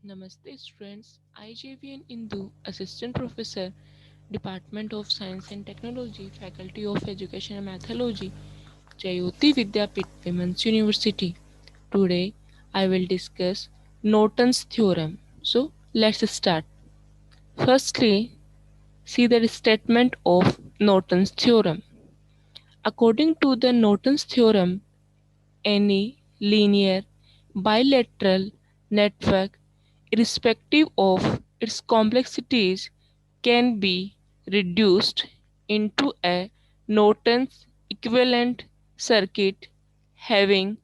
Namaste students, I JVN Indu, Assistant Professor, Department of Science and Technology, Faculty of Education and Methodology, Jayoti Vidyapeeth Women's University. Today I will discuss Norton's theorem. So let's start. Firstly, see the statement of Norton's theorem. According to the Norton's theorem, any linear bilateral network, irrespective of its complexities, can be reduced into a Norton's equivalent circuit having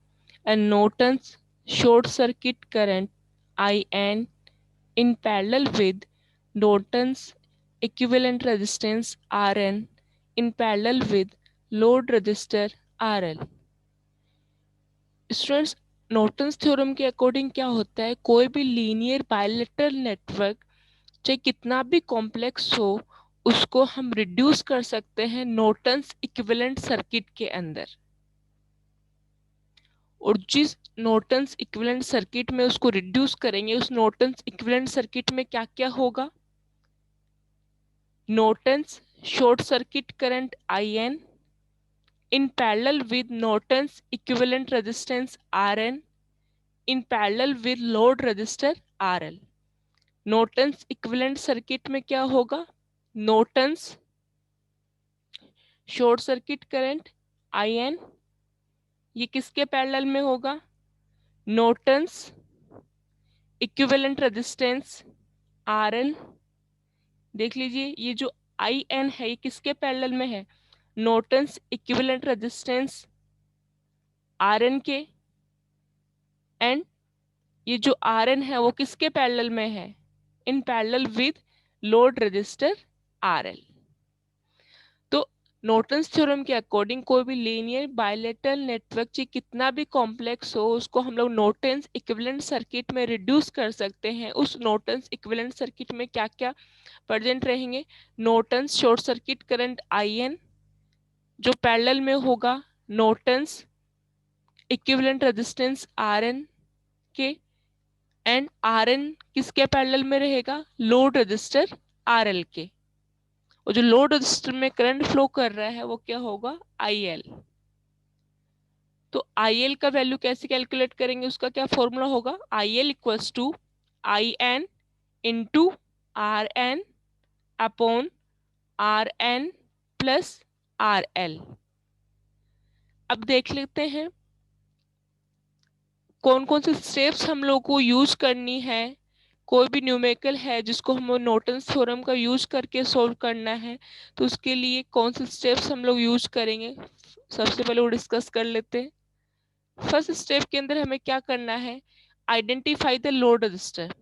a Norton's short circuit current IN in parallel with Norton's equivalent resistance Rn in parallel with load resistor RL. Students, Norton's theorem के according क्या होता है, कोई भी linear bilateral network चाहे कितना भी complex हो उसको हम रिड्यूस कर सकते हैं नॉर्टन्स इक्विवेलेंट सर्किट के अंदर। और जिस नॉर्टन्स इक्विवेलेंट सर्किट में उसको रिड्यूस करेंगे उस नॉर्टन्स इक्विवेलेंट सर्किट में क्या क्या होगा, Norton's short circuit current IN in parallel with Norton's equivalent resistance RN in parallel with load resistor RL। Norton's equivalent circuit में क्या होगा, Norton's short circuit current IN ये किसके पैरेलल में होगा, नॉर्टन्स इक्विवेलेंट रेजिस्टेंस RL। देख लीजिए ये जो IN है ये किसके पैरेलल में है, नॉर्टन्स इक्विवेलेंट रेजिस्टेंस RN के, एंड ये जो RN है वो किसके पैरेलल में है, in parallel with load register RL। तो नॉर्टन्स थ्योरम के अकॉर्डिंग कोई भी लीनियर बायलेटरल नेटवर्क चाहे कितना भी कॉम्प्लेक्स हो उसको हम लोग नॉर्टन्स इक्विवेलेंट सर्किट में रिड्यूस कर सकते हैं। उस नॉर्टन्स इक्विवेलेंट सर्किट में क्या क्या प्रेजेंट रहेंगे, Norton's short circuit current IN जो पैरेलल में होगा नॉर्टन्स इक्विवेलेंट रेजिस्टेंस RN के, एंड RN किसके पैरेलल में रहेगा, लोड रजिस्टर RL के, और जो लोड रजिस्टर में करंट फ्लो कर रहा है वो क्या होगा, IL। तो IL का वैल्यू कैसे कैलकुलेट करेंगे, उसका क्या फॉर्मूला होगा, IL equals to IN into RN upon RN plus RL। अब देख लेते हैं कौन कौन से स्टेप्स हम लोग को यूज करनी है। कोई भी न्यूमेरिकल है जिसको हम नॉर्टन्स थ्योरम का यूज करके सोल्व करना है तो उसके लिए कौन से स्टेप्स हम लोग यूज करेंगे, सबसे पहले वो डिस्कस कर लेते हैं। फर्स्ट स्टेप के अंदर हमें क्या करना है, आइडेंटिफाई द लोड रजिस्टर।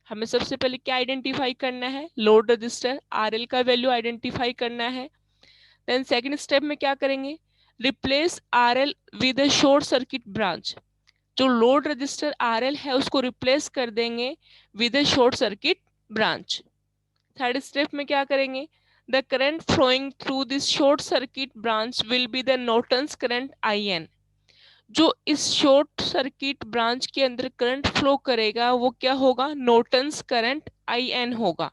हमें सबसे पहले क्या आइडेंटिफाई करना है, लोड रजिस्टर RL का वैल्यू आइडेंटिफाई करना है। देन सेकंड स्टेप में क्या करेंगे, replace RL with a short circuit branch. जो लोड रजिस्टर RL है उसको रिप्लेस कर देंगे with a short circuit branch. Third step में क्या करेंगे, the current flowing through this short circuit branch will be the Norton's current IN। जो इस शॉर्ट सर्किट ब्रांच के अंदर करंट फ्लो करेगा वो क्या होगा, नॉर्टन्स करंट IN होगा।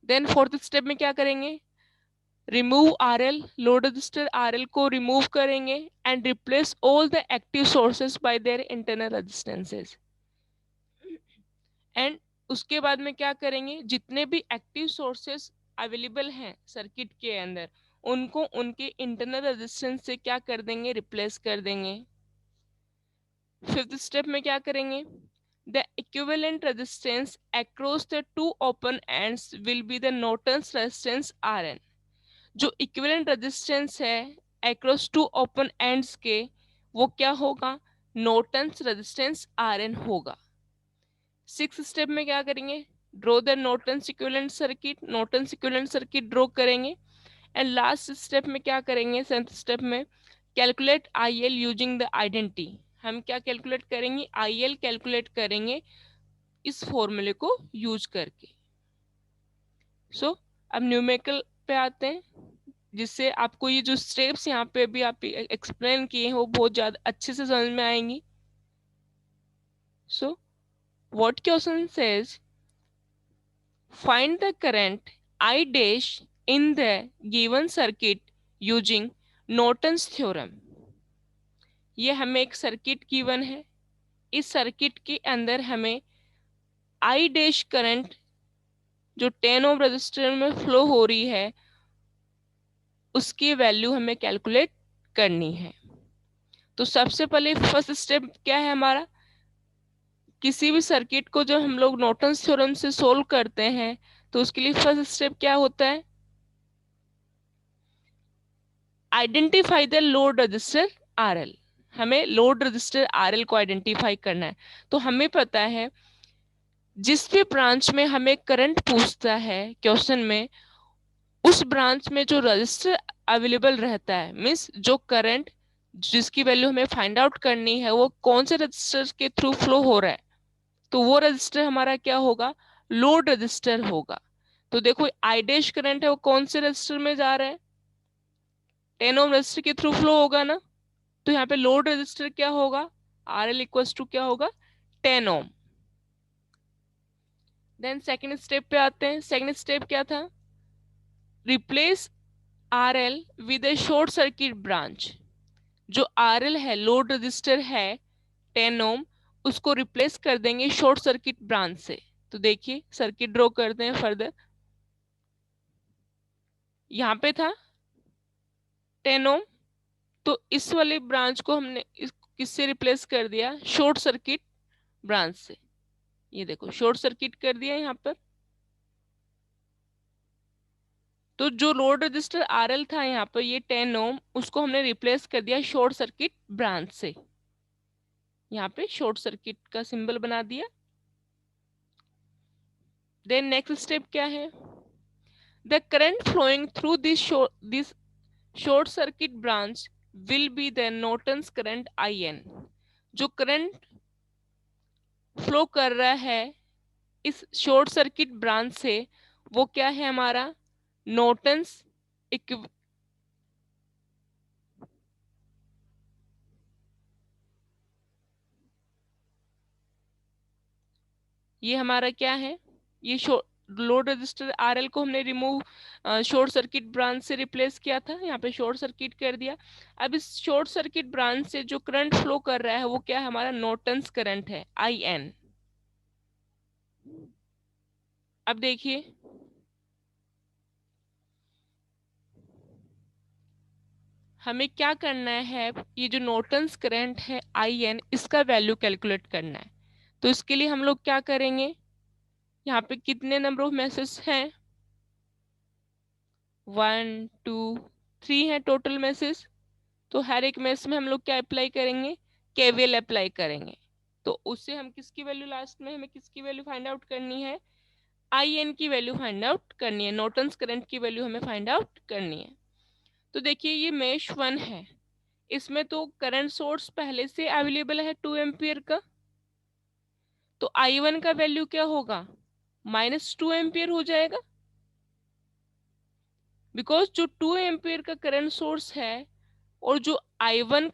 देन फोर्थ स्टेप में क्या करेंगे, remove RL, load register RL को रिमूव करेंगे and replace all the active sources bye their internal resistances. And उसके बाद में क्या करेंगे, जितने भी एक्टिव सोर्सेस अवेलेबल हैं सर्किट के अंदर उनको उनके इंटरनल रेजिस्टेंस से क्या कर देंगे, रिप्लेस कर देंगे। फिफ्थ स्टेप में क्या करेंगे, the equivalent resistance across the two open ends will be the Norton's resistance RN। जो इक्विवेलेंट रेजिस्टेंस है अक्रॉस टू ओपन एंड्स के वो क्या होगा, नॉर्टन्स रेजिस्टेंस RN होगा। सिक्स स्टेप में क्या करेंगे, draw the Norton's equivalent circuit, Norton's equivalent circuit draw करेंगे। एंड लास्ट स्टेप में क्या करेंगे, सेवंथ स्टेप में calculate IL using the identity. हम क्या कैलकुलेट करेंगे, IL कैलकुलेट करेंगे इस फॉर्मूले को यूज करके। सो अब न्यूमेरिकल पे आते हैं, जिससे आपको ये जो स्टेप्स यहाँ पे भी आप एक्सप्लेन किए हैं वो बहुत ज्यादा अच्छे से समझ में आएंगी। सो What question says? Find the current I dash in the given circuit using Norton's theorem. ये हमें एक सर्किट गिवन है, इस सर्किट के अंदर हमें I डैश करंट जो 10 ओम रजिस्टर में फ्लो हो रही है उसकी वैल्यू हमें कैलकुलेट करनी है। तो सबसे पहले फर्स्ट स्टेप क्या है हमारा, किसी भी सर्किट को जब हम लोग नॉर्टन्स थ्योरम से सोल्व करते हैं तो उसके लिए फर्स्ट स्टेप क्या होता है, identify the load register RL. हमें लोड रजिस्टर आरएल को आइडेंटिफाई करना है। तो हमें पता है जिस भी ब्रांच में हमें करंट पूछता है क्वेश्चन में, उस ब्रांच में जो रजिस्टर अवेलेबल रहता है, मीन्स जो करंट जिसकी वैल्यू हमें फाइंड आउट करनी है वो कौन से रजिस्टर के थ्रू फ्लो हो रहा है, तो वो रजिस्टर हमारा क्या होगा, लोड रजिस्टर होगा। तो देखो आई डैश करंट है वो कौन से रजिस्टर में जा रहा है, 10 ओम रजिस्टर के थ्रू फ्लो होगा ना। तो यहाँ पे लोड रजिस्टर क्या होगा, आर एल इक्वल्स टू क्या होगा, 10 ओम। देन सेकेंड स्टेप पे आते हैं। सेकेंड स्टेप क्या था, replace R L with A short circuit branch. जो आर एल है, लोड रजिस्टर है 10 ओम, उसको रिप्लेस कर देंगे शॉर्ट सर्किट ब्रांच से। तो देखिए सर्किट ड्रॉ करते हैं फर्दर। यहाँ पे था 10 ओम, तो इस वाले ब्रांच को हमने किससे रिप्लेस कर दिया, शॉर्ट सर्किट ब्रांच से। ये देखो शॉर्ट सर्किट कर दिया यहाँ पर। तो जो लोड रजिस्टर आरएल था यहाँ पर, ये 10 ओम, उसको हमने रिप्लेस कर दिया शॉर्ट सर्किट ब्रांच से। यहाँ पे शॉर्ट सर्किट का सिंबल बना दिया। देन नेक्स्ट स्टेप क्या है, the current flowing through this short circuit branch will be the Norton's current I N. जो करंट फ्लो कर रहा है इस शॉर्ट सर्किट ब्रांच से वो क्या है हमारा, नॉर्टन्स ये हमारा क्या है, ये लोड रजिस्टर आरएल को हमने रिमूव शॉर्ट सर्किट ब्रांच से रिप्लेस किया था, यहाँ पे शॉर्ट सर्किट कर दिया। अब इस शॉर्ट सर्किट ब्रांच से जो करंट फ्लो कर रहा है वो क्या है, हमारा नॉर्टन्स करंट है आई एन। अब देखिए हमें क्या करना है, ये जो नॉर्टन्स करंट है आई एन, इसका वैल्यू कैलकुलेट करना है। तो इसके लिए हम लोग क्या करेंगे, यहाँ पे कितने नंबर ऑफ मैसेज हैं, 1 2 3 है टोटल मैसेज। तो हर एक मैसेज में हम लोग क्या अप्लाई करेंगे, केवीएल अप्लाई करेंगे। तो उससे हम किसकी वैल्यू, लास्ट में हमें किसकी वैल्यू फाइंड आउट करनी है, आई एन की वैल्यू फाइंड आउट करनी है, नॉर्टन्स करंट की वैल्यू हमें फाइंड आउट करनी है। तो देखिए ये मेश 1 है, इसमें तो करंट सोर्स पहले से अवेलेबल है 2 एम्पियर का। तो आई वन का वैल्यू क्या होगा, -2 एम्पियर हो जाएगा, बिकॉज जो 2 एम्पियर का करंट सोर्स है और जो आई वन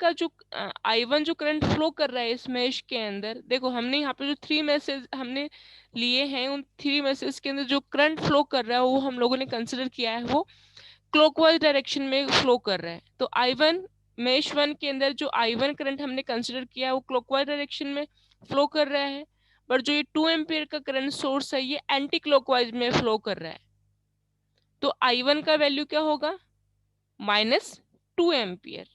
जो करंट फ्लो कर रहा है इस मैश के अंदर, देखो हमने यहाँ पे जो 3 मैसेज हमने लिए हैं, उन 3 मैसेज के अंदर जो करंट फ्लो कर रहा है वो हम लोगों ने कंसिडर किया है वो क्लॉकवाइज डायरेक्शन में फ्लो कर रहा है। तो आई वन मेश 1 के अंदर जो आई वन करंट हमने कंसिडर किया है वो क्लॉकवाइज डायरेक्शन में फ्लो कर रहा है, पर जो ये 2 एम्पियर का करंट सोर्स है ये एंटी क्लॉकवाइज में फ्लो कर रहा है। तो आई वन का वैल्यू क्या होगा, -2 एम्पियर।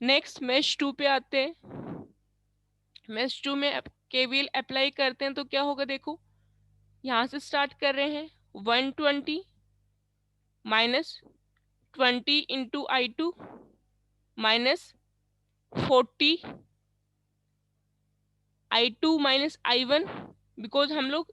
नेक्स्ट मेश 2 पे आते हैं। मेश 2 में केवीएल अप्लाई करते हैं तो क्या होगा, देखो यहां से स्टार्ट कर रहे हैं, 120 -20 into I two -40 I two minus I one. Because हम लोग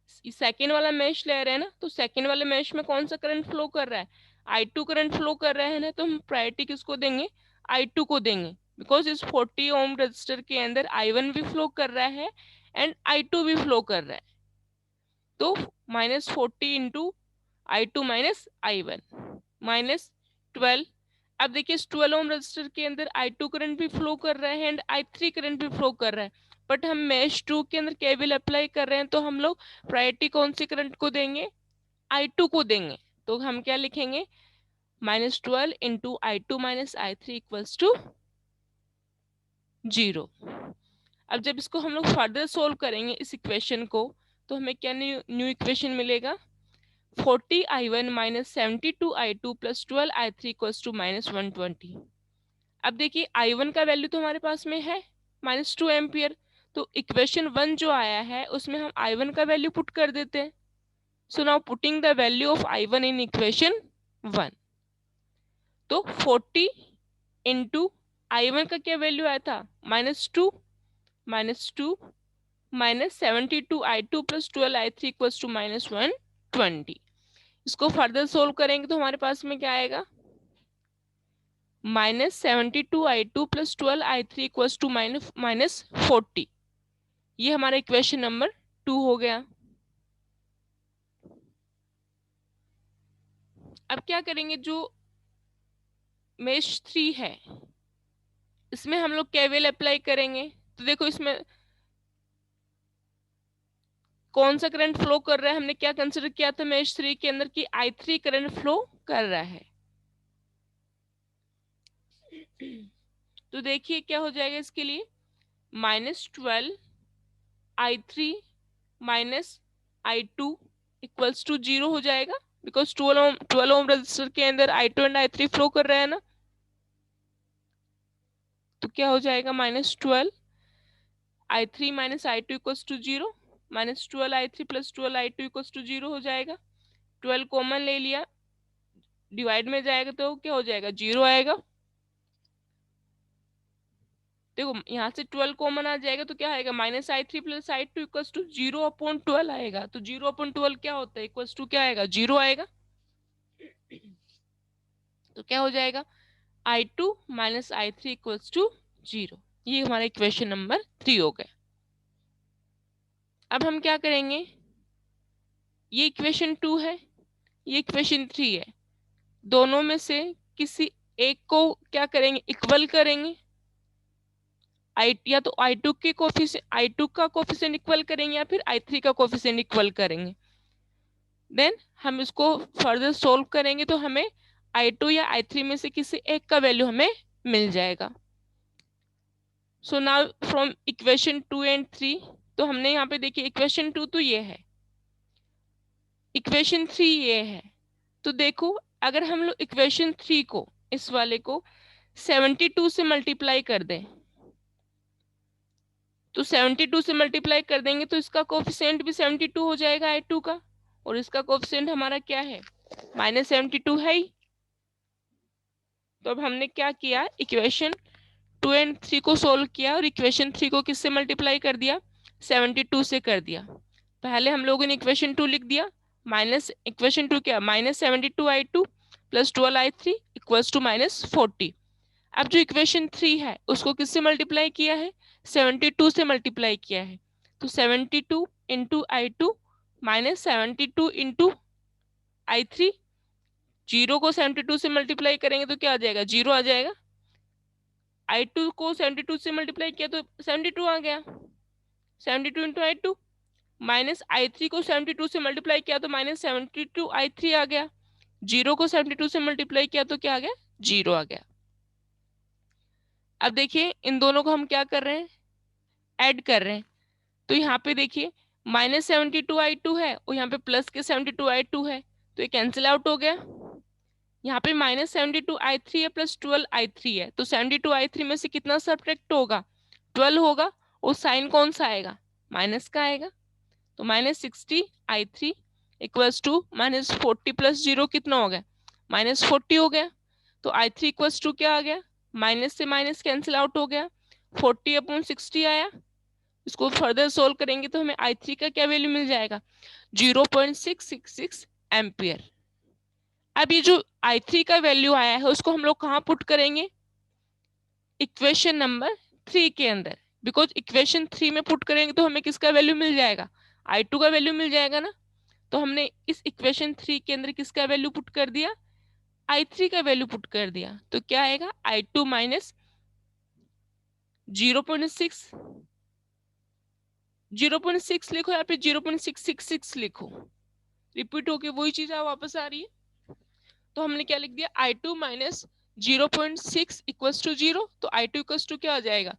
सेकेंड वाला मैश ले रहे हैं ना, तो सेकेंड वाले मैश में कौन सा करंट फ्लो कर रहा है, आई टू करंट फ्लो कर रहा है ना, तो हम प्रायोरिटी किसको देंगे, आई टू को देंगे। बिकॉज इस 40 ओम रजिस्टर के अंदर आई वन भी फ्लो कर रहा है एंड आई टू भी फ्लो कर रहा है। तो -40 into I two minus I one -12। अब देखिए इस 12 ओम रजिस्टर के अंदर आई टू करंट भी फ्लो कर रहा है एंड आई थ्री करंट भी फ्लो कर रहा है, बट हम मेश 2 के अंदर केवीएल अप्लाई कर रहे हैं, तो हम लोग प्रायोरिटी कौन से करंट को देंगे, I2 को देंगे। तो हम क्या लिखेंगे, -12 into I2 minus I3 equals to 0। अब जब इसको हम लोग फर्दर सोल्व करेंगे इस इक्वेशन को, तो हमें क्या न्यू इक्वेशन मिलेगा, 40I1 minus 72I2 plus 12I3 equals to -120। अब देखिए I1 का वैल्यू तो हमारे पास में है -2 एम्पियर, तो इक्वेशन 1 जो आया है उसमें हम I1 का वैल्यू पुट कर देते हैं। So now putting the value of I1 in equation 1, तो 40 इंटू I1 का क्या वैल्यू आया था, -2 minus 72I2 plus 12I3 equals to -120। इसको फर्दर सोल्व करेंगे तो हमारे पास में क्या आएगा, -72I2 plus 12I3 equals to -40। ये हमारा इक्वेशन नंबर 2 हो गया। अब क्या करेंगे, जो मेश 3 है इसमें हम लोग केवीएल अप्लाई करेंगे। तो देखो इसमें कौन सा करंट फ्लो कर रहा है, हमने क्या कंसिडर किया था मेश 3 के अंदर की I3 करंट फ्लो कर रहा है। तो देखिए क्या हो जाएगा इसके लिए, -12I3 minus I2 equals to 0 हो जाएगा, बिकॉज 12 ओम रजिस्टर के अंदर I2 एंड I3 फ्लो कर रहा है ना। तो क्या हो जाएगा, -12I3 minus I2 equals to 0, -12I3 plus 12I2 equals to 0 हो जाएगा। 12 कॉमन ले लिया, डिवाइड में जाएगा तो क्या हो जाएगा, 0 आएगा। देखो यहाँ से 12 कॉमन आ जाएगा तो क्या आएगा, -I3 plus I2 equals to 0/12 आएगा। तो 0/12 क्या होता है, इक्वल्स टू क्या आएगा, 0 आएगा। तो क्या हो जाएगा, I2 minus I3 equals to 0। ये हमारा इक्वेशन नंबर 3 हो गया। अब हम क्या करेंगे, ये इक्वेशन 2 है, ये इक्वेशन 3 है, दोनों में से किसी एक को क्या करेंगे, इक्वल करेंगे। या तो I2 के कोफिशिएंट, I2 का कोफिशिएंट इक्वल करेंगे या फिर I3 का कोफिशिएंट इक्वल करेंगे। देन हम इसको फर्दर सोल्व करेंगे तो हमें I2 या I3 में से किसी एक का वैल्यू हमें मिल जाएगा। So now from equation 2 and 3, तो हमने यहाँ पे देखिए इक्वेशन 2 तो ये है, इक्वेशन 3 ये है। तो देखो अगर हम लोग इक्वेशन 3 को, इस वाले को 72 से मल्टीप्लाई कर दें, तो 72 से मल्टीप्लाई कर देंगे तो इसका कोफिशिएंट भी 72 हो जाएगा I2 का, और इसका कोफिशिएंट हमारा क्या है, -72 है ही। तो अब हमने क्या किया, इक्वेशन 2 एंड 3 को सोल्व किया और इक्वेशन 3 को किससे मल्टीप्लाई कर दिया, 72 से कर दिया। पहले हम लोगों ने इक्वेशन 2 लिख दिया, माइनस इक्वेशन 2 क्या, -72I2 plus 12I3 equals to -40। अब जो इक्वेशन 3 है उसको किससे मल्टीप्लाई किया है, 72 से मल्टीप्लाई किया है। तो 72 into I2 minus 72 into I3, 0 को 72 से मल्टीप्लाई करेंगे तो क्या आ जाएगा, 0 आ जाएगा। I2 को 72 से मल्टीप्लाई किया तो 72 आ गया, 72 इंटू I2, माइनस I3 को 72 से मल्टीप्लाई किया तो -72I3 आ गया, 0 को 72 से मल्टीप्लाई किया तो क्या आ गया, 0 आ गया। अब देखिए इन दोनों को हम क्या कर रहे हैं, ऐड कर रहे हैं। तो यहाँ पे देखिए -72I2 है और यहाँ पे प्लस के 72I2 है, तो ये कैंसिल आउट हो गया। यहाँ पे -72I3 है प्लस 12I3 है, तो 72I3 में से कितना सब्ट्रैक्ट होगा, 12 होगा, और साइन कौन सा आएगा, माइनस का आएगा। तो -60I3 इक्वल्स टू -40 प्लस 0 कितना हो गया, -40 हो गया। तो I3 इक्वल्स टू क्या आ गया, माइनस से माइनस कैंसिल आउट हो गया, 40/60 आया। इसको फर्दर सोल्व करेंगे तो हमें I3 का क्या वैल्यू मिल जाएगा, 0.666 एम्पियर। अब ये जो I3 का वैल्यू आया है उसको हम लोग कहाँ पुट करेंगे, इक्वेशन नंबर 3 के अंदर, बिकॉज इक्वेशन 3 में पुट करेंगे तो हमें किसका वैल्यू मिल जाएगा, I2 का वैल्यू मिल जाएगा ना। तो हमने इस इक्वेशन 3 के अंदर किसका वैल्यू पुट कर दिया, I3 का वैल्यू पुट कर दिया। तो क्या आएगा, I2 माइनस 0.6 0.6 लिखो, यहाँ पे 0.666 लिखो, रिपीट होके वही चीज वापस आ रही है। तो हमने क्या लिख दिया, I2 माइनस 0.6 इक्वल्स टू 0, तो I2 इक्वल्स टू क्या आ जाएगा,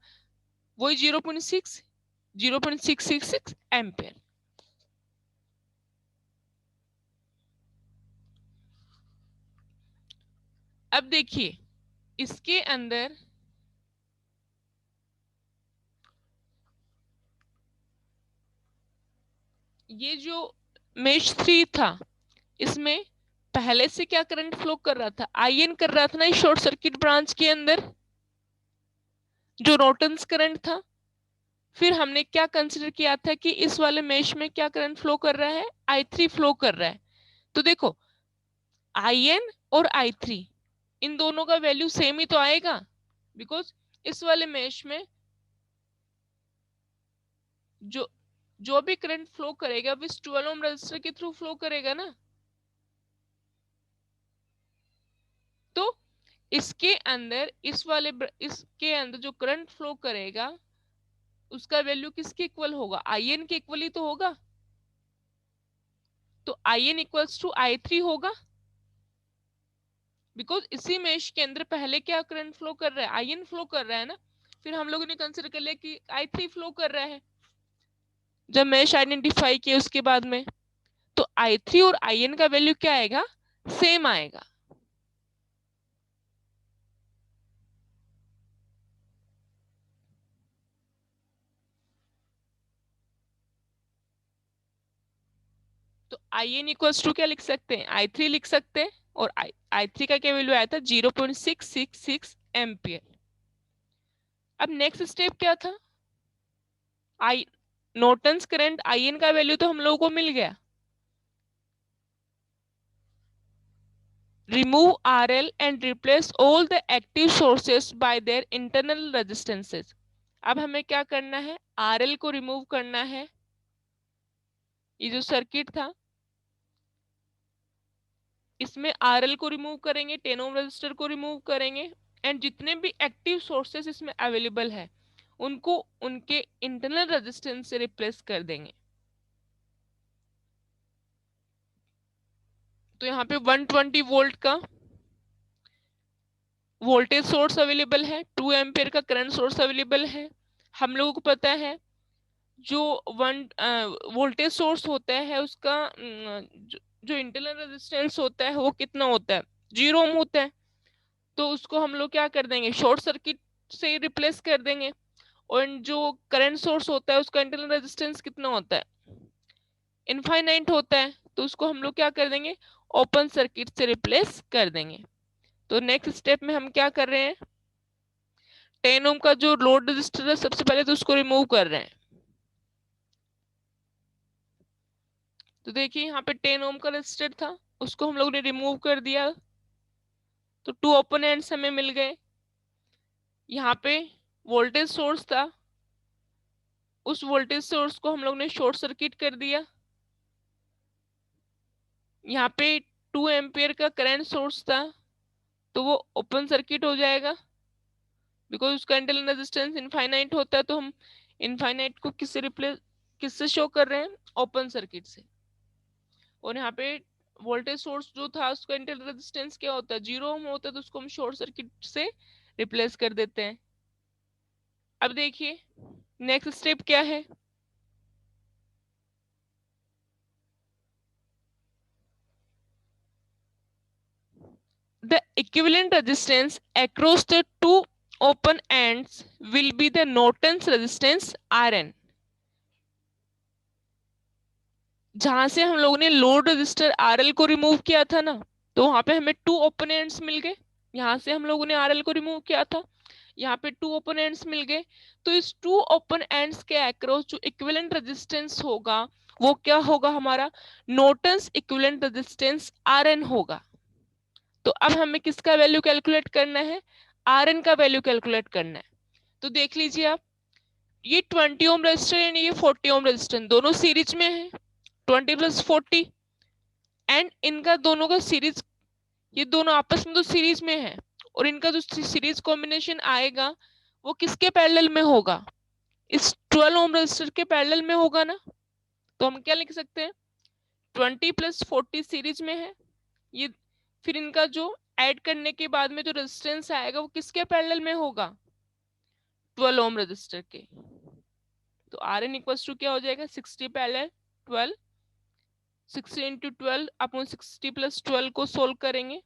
वही 0.666 एम्पेयर। अब देखिए इसके अंदर ये जो मेश 3 था, इसमें पहले से क्या करंट फ्लो कर रहा था, आईएन कर रहा था ना इस शॉर्ट सर्किट ब्रांच के अंदर, जो नॉर्टन्स करंट था। फिर हमने क्या कंसिडर किया था कि इस वाले मेश में क्या करंट फ्लो कर रहा है, I3 फ्लो कर रहा है। तो देखो IN और I3 इन दोनों का वैल्यू सेम ही तो आएगा, बिकॉज इस वाले मेश में जो जो भी करंट फ्लो करेगा वो इस 12 ओम रजिस्टर के थ्रू फ्लो करेगा ना। तो इसके अंदर इसके अंदर जो करंट फ्लो करेगा उसका वैल्यू किसके इक्वल होगा, IN के इक्वल ही तो होगा। तो IN इक्वल्स टू I3 होगा, बिकॉज इसी मेश के अंदर पहले क्या करंट फ्लो कर रहा है, IN फ्लो कर रहा है ना। फिर हम लोगों ने कंसिडर कर लिया कि I3 फ्लो कर रहा है जब मेश आइडेंटिफाई किया उसके बाद में। तो I3 और IN का वैल्यू क्या आएगा, सेम आएगा। तो IN इक्वल्स टू क्या लिख सकते हैं, I3 लिख सकते हैं, और I3 का क्या वैल्यू आया था, 0.666 एम्पियर। अब नेक्स्ट स्टेप क्या था, आई नॉर्टन्स करंट IN का वैल्यू तो हम लोगों को मिल गया। Remove RL and replace all the active sources bye their internal resistances. अब हमें क्या करना है, RL को रिमूव करना है, ये जो सर्किट था इसमें RL को रिमूव करेंगे, 10 ओम रजिस्टर को रिमूव करेंगे, एंड जितने भी एक्टिव सोर्सेस इसमें अवेलेबल है उनको उनके इंटरनल रेजिस्टेंस से रिप्लेस कर देंगे। तो यहाँ पे 120 वोल्ट का वोल्टेज सोर्स अवेलेबल है, 2 एम्पियर का करंट सोर्स अवेलेबल है। हम लोगों को पता है जो वन वोल्टेज सोर्स होता है उसका जो इंटरनल रेजिस्टेंस होता है वो कितना होता है, 0 ओम होता है। तो उसको हम लोग क्या कर देंगे, शॉर्ट सर्किट से रिप्लेस कर देंगे। और जो करंट सोर्स होता है उसका इंटरनल रेजिस्टेंस कितना होता है, इनफाइनाइट होता है। तो उसको हम लोग क्या कर देंगे, ओपन सर्किट से रिप्लेस कर देंगे। तो नेक्स्ट स्टेप में हम क्या कर रहे हैं, 10 ओम का जो लोड रजिस्टर है सबसे पहले तो उसको रिमूव कर रहे हैं। तो देखिए यहाँ पे 10 ओम का रजिस्टर था, उसको हम लोग ने रिमूव कर दिया, तो 2 ओपन एंड्स हमें मिल गए। यहाँ पे वोल्टेज सोर्स था, उस वोल्टेज सोर्स को हम लोग ने शॉर्ट सर्किट कर दिया। यहाँ पे 2 एम्पियर का करंट सोर्स था, तो वो ओपन सर्किट हो जाएगा, बिकॉज उसका इंटरनल रेजिस्टेंस इनफाइनाइट होता है। तो हम इनफाइनाइट को किससे शो कर रहे हैं, ओपन सर्किट से। और यहाँ पे वोल्टेज सोर्स जो था उसका इंटरनल रेजिस्टेंस क्या होता है, 0 ओम होता है, तो उसको हम शॉर्ट सर्किट से रिप्लेस कर देते हैं। अब देखिए नेक्स्ट स्टेप क्या है, the equivalent resistance across the two open ends will be the Norton's resistance Rn। जहां से हम लोगों ने लोड रजिस्टर RL को रिमूव किया था ना, तो वहां पे हमें 2 ओपोनेंट्स मिल गए। यहां से हम लोगों ने RL को रिमूव किया था, यहाँ पे 2 ओपोनेंट्स मिल गए। तो इस 2 ओपन एंड्स के अक्रॉस जो इक्विवेलेंट रेजिस्टेंस होगा वो क्या होगा, हमारा नॉर्टन्स इक्विवेलेंट रेजिस्टेंस Rn होगा। तो अब हमें किसका वैल्यू कैलकुलेट करना है, Rn का वैल्यू कैलकुलेट करना है। तो देख लीजिए आप, ये 20 ओम रजिस्टर एंड ये 40 ओम रजिस्टर दोनों सीरीज में है, 20 प्लस 40, एंड इनका दोनों का सीरीज, ये दोनों आपस में तो सीरीज में है, और इनका जो सीरीज कॉम्बिनेशन आएगा वो किसके पैरेलल में होगा, इस 12 ओम रजिस्टर के पैरेलल में होगा ना, तो हम क्या लिख सकते हैं 20 + 40 सीरीज में है ये, फिर इनका जो ऐड करने के बाद में जो रेजिस्टेंस आएगा वो किसके पैरेलल में होगा 12 ओम रजिस्टर के। तो आर एन इक्वल्स टू क्या हो जाएगा 60 पैरेलल 12, 60 × 12 अपन 60 + 12 को सोल्व करेंगे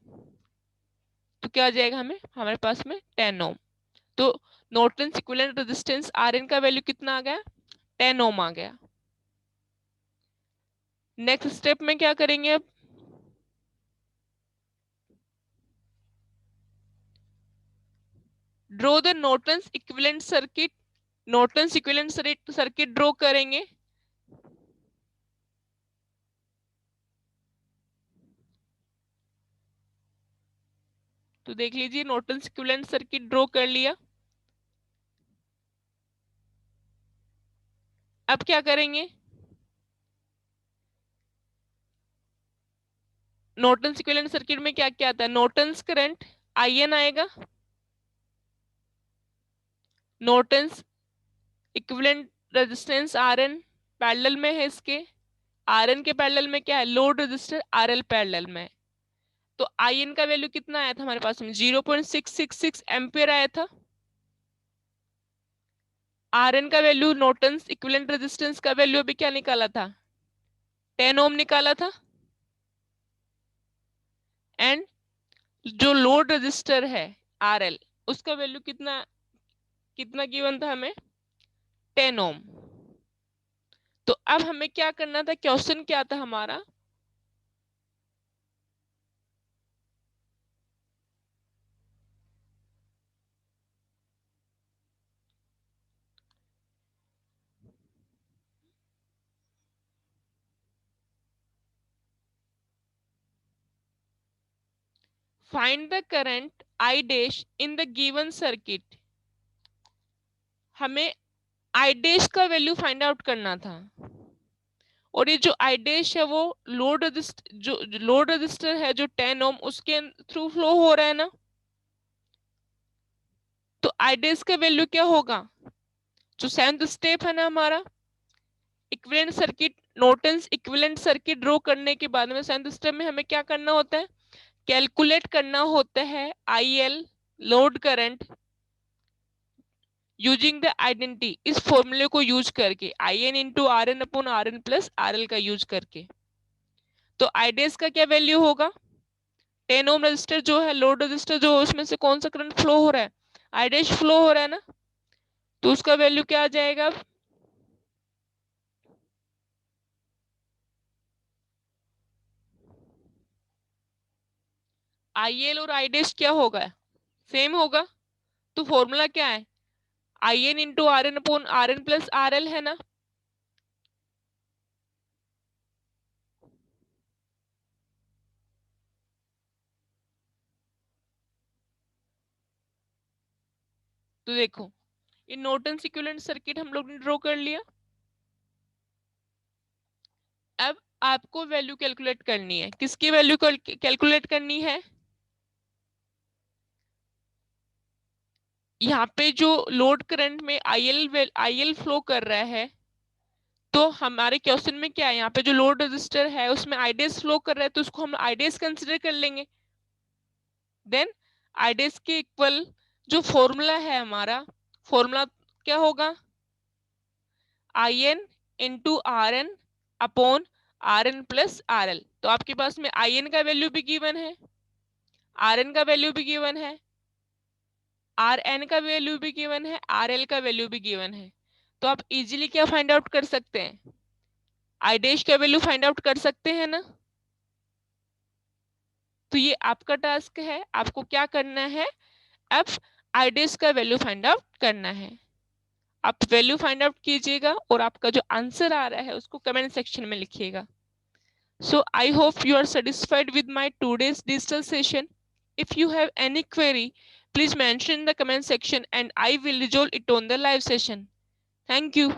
तो क्या आ जाएगा हमारे पास में 10 ओम। तो Norton equivalent resistance R N का वैल्यू कितना आ गया 10 ओम आ गया। नेक्स्ट स्टेप में क्या करेंगे अब, draw the Norton's equivalent circuit, Norton's equivalent circuit draw करेंगे। तो देख लीजिए नॉर्टन्स इक्विवेलेंट सर्किट ड्रॉ कर लिया। अब क्या करेंगे, नॉर्टन्स इक्विवेलेंट सर्किट में क्या क्या आता है, नॉर्टन्स करंट IN आएगा, Norton's equivalent resistance RN parallel में है इसके, RN के पैरेलल में क्या है लोड रेजिस्टर RL पैरेलल में। तो IN का वैल्यू कितना आया था हमारे पास में 0.666 एम्पियर आया था। RN का वैल्यू नॉर्टन्स इक्विवेलेंट रेजिस्टेंस का वैल्यू अभी क्या निकाला था 10 ओम निकाला था, एंड जो लोड रजिस्टर है RL उसका वैल्यू कितना कितना गिवन था हमें 10 ओम। तो अब हमें क्या करना था, क्वेश्चन क्या था हमारा, find the current I dash in the given circuit. हमें I डैश का वैल्यू फाइंड आउट करना था, और ये जो I डैश है वो लोड रजिस्टर, जो लोड रजिस्टर है जो 10 ओम उसके थ्रू फ्लो हो रहा है ना, तो I डैश का वैल्यू क्या होगा, जो 7th स्टेप है ना हमारा equivalent circuit, Norton's equivalent circuit draw करने के बाद में 7th स्टेप में हमें क्या करना होता है, कैलकुलेट करना होता है IL load current using the identity, इस फॉर्मूले को यूज करके IN × RN / RN + RL का यूज करके। तो I डैश का क्या वैल्यू होगा, 10 ओम रजिस्टर जो है लोड रजिस्टर जो उसमें से कौन सा करंट फ्लो हो रहा है I डैश फ्लो हो रहा है ना, तो उसका वैल्यू क्या आ जाएगा, IL और I डैश क्या होगा सेम होगा। तो फॉर्मूला क्या है IN × RN / RN + RL है ना। तो देखो ये नॉर्टन इक्विवेलेंट सर्किट हम लोग ने ड्रॉ कर लिया। अब आपको वैल्यू कैलकुलेट करनी है, किसकी वैल्यू कैलकुलेट करनी है, यहाँ पे जो लोड करंट में IL फ्लो कर रहा है, तो हमारे क्वेश्चन में क्या है यहाँ पे जो लोड रजिस्टर है उसमें I डैश फ्लो कर रहा है, तो उसको हम I डैश कंसिडर कर लेंगे। देन I डैश के इक्वल जो फॉर्मूला है हमारा, फॉर्मूला क्या होगा IN × RN / RN + RL। तो आपके पास में IN का वैल्यू भी गिवन है, RN का वैल्यू भी गिवन है, RN का वैल्यू भी गिवन है, RL का वैल्यू भी गिवन है। तो आप इजीली क्या फाइंड आउट कर सकते हैं I डैश का वैल्यू फाइंड आउट कर सकते हैं ना। तो ये आपका टास्क है, आपको क्या करना है अब I डैश का वैल्यू फाइंड आउट करना है। आप वैल्यू फाइंड आउट कीजिएगा और आपका जो आंसर आ रहा है उसको कमेंट सेक्शन में लिखिएगा। So I hope you are satisfied with my today's digital session. If you have any query, please mention in the comment section and I will resolve it on the live session. Thank you.